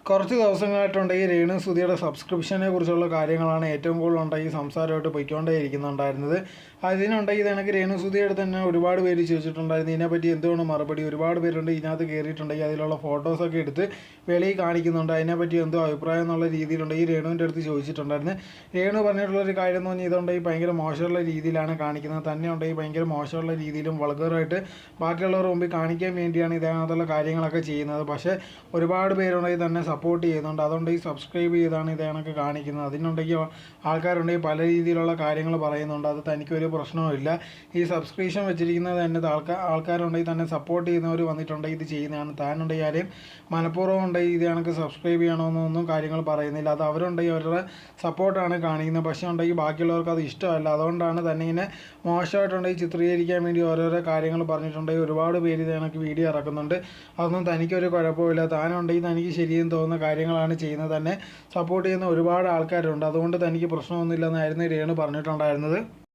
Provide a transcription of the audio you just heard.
കുറച്ച് ദിവസങ്ങളായിട്ടുണ്ടെങ്കിൽ രേണു സുധിയുടെ സബ്സ്ക്രിപ്ഷനെ കുറിച്ചുള്ള കാര്യങ്ങളാണ് ഏറ്റവും കൂടുതൽ ഉണ്ടെങ്കിൽ സംസാരമായിട്ട് പൊയ്ക്കൊണ്ടേയിരിക്കുന്നുണ്ടായിരുന്നത്. അതിനുണ്ടെങ്കിൽ ഇതെനിക്ക് രേണു സുധിയുടെ തന്നെ ഒരുപാട് പേര് ചോദിച്ചിട്ടുണ്ടായിരുന്നു ഇതിനെപ്പറ്റി എന്തുകൊണ്ട് മറുപടി. ഒരുപാട് പേരുണ്ട് ഇതിനകത്ത് കയറിയിട്ടുണ്ടെങ്കിൽ അതിലുള്ള ഫോട്ടോസൊക്കെ എടുത്ത് വെളിയിൽ കാണിക്കുന്നുണ്ട്. അതിനെപ്പറ്റി എന്തോ അഭിപ്രായം എന്നുള്ള രീതിയിലുണ്ടെങ്കിൽ രേണുവിൻ്റെ അടുത്ത് ചോദിച്ചിട്ടുണ്ടായിരുന്നു. രേണു പറഞ്ഞിട്ടുള്ളൊരു കാര്യം എന്ന് പറഞ്ഞാൽ ഇതുണ്ടെങ്കിൽ ഭയങ്കര മോശമുള്ള രീതിയിലാണ് കാണിക്കുന്നത്. തന്നെ ഉണ്ടെങ്കിൽ ഭയങ്കര മോശമുള്ള രീതിയിലും വൾഗറായിട്ട് ബാക്കിയുള്ളവർ മുമ്പിൽ കാണിക്കാൻ വേണ്ടിയാണ് ഇതിനകത്തുള്ള കാര്യങ്ങളൊക്കെ ചെയ്യുന്നത്. പക്ഷേ ഒരുപാട് പേരുണ്ടെങ്കിൽ തന്നെ സപ്പോർട്ട് ചെയ്യുന്നുണ്ട്. അതുകൊണ്ട് ഈ സബ്സ്ക്രൈബ് ചെയ്താണ് ഇത് കണക്ക് കാണിക്കുന്നത്. അതിനുണ്ടെങ്കിൽ ആൾക്കാരുണ്ടെങ്കിൽ പല രീതിയിലുള്ള കാര്യങ്ങൾ പറയുന്നുണ്ട്. അത് തനിക്കൊരു പ്രശ്നവുമില്ല. ഈ സബ്സ്ക്രിപ്ഷൻ വെച്ചിരിക്കുന്നത് തന്നെ ആൾക്കാരുണ്ടെങ്കിൽ തന്നെ സപ്പോർട്ട് ചെയ്യുന്നവർ വന്നിട്ടുണ്ടെങ്കിൽ ഇത് ചെയ്യുന്നതാണ്. താനുണ്ടെങ്കിൽ ആരെയും മനഃപൂർവ്വം ഉണ്ടെങ്കിൽ ഇത് കണക്ക് സബ്സ്ക്രൈബ് ചെയ്യണമെന്നൊന്നും കാര്യങ്ങൾ പറയുന്നില്ല. അത് അവരുണ്ടെങ്കിൽ അവരുടെ സപ്പോർട്ടാണ് കാണിക്കുന്നത്. പക്ഷേ ഉണ്ടെങ്കിൽ ബാക്കിയുള്ളവർക്ക് അത് ഇഷ്ടമല്ല. അതുകൊണ്ടാണ് തന്നെ ഇങ്ങനെ മോശമായിട്ടുണ്ടെങ്കിൽ ചിത്രീകരിക്കാൻ വേണ്ടി ഓരോരോ കാര്യങ്ങൾ പറഞ്ഞിട്ടുണ്ടെങ്കിൽ ഒരുപാട് പേര് ഇത് കണക്ക് വീഡിയോ ഇറക്കുന്നുണ്ട്. അതൊന്നും തനിക്കൊരു കുഴപ്പമില്ല. താനുണ്ടെങ്കിൽ തനിക്ക് ശരിയെന്ന് തോന്നുന്ന കാര്യങ്ങളാണ് ചെയ്യുന്നത്. തന്നെ സപ്പോർട്ട് ചെയ്യുന്ന ഒരുപാട് ആൾക്കാരുണ്ട്. അതുകൊണ്ട് തനിക്ക് പ്രശ്നമൊന്നുമില്ലെന്നായിരുന്നു രേണു പറഞ്ഞിട്ടുണ്ടായിരുന്നത്.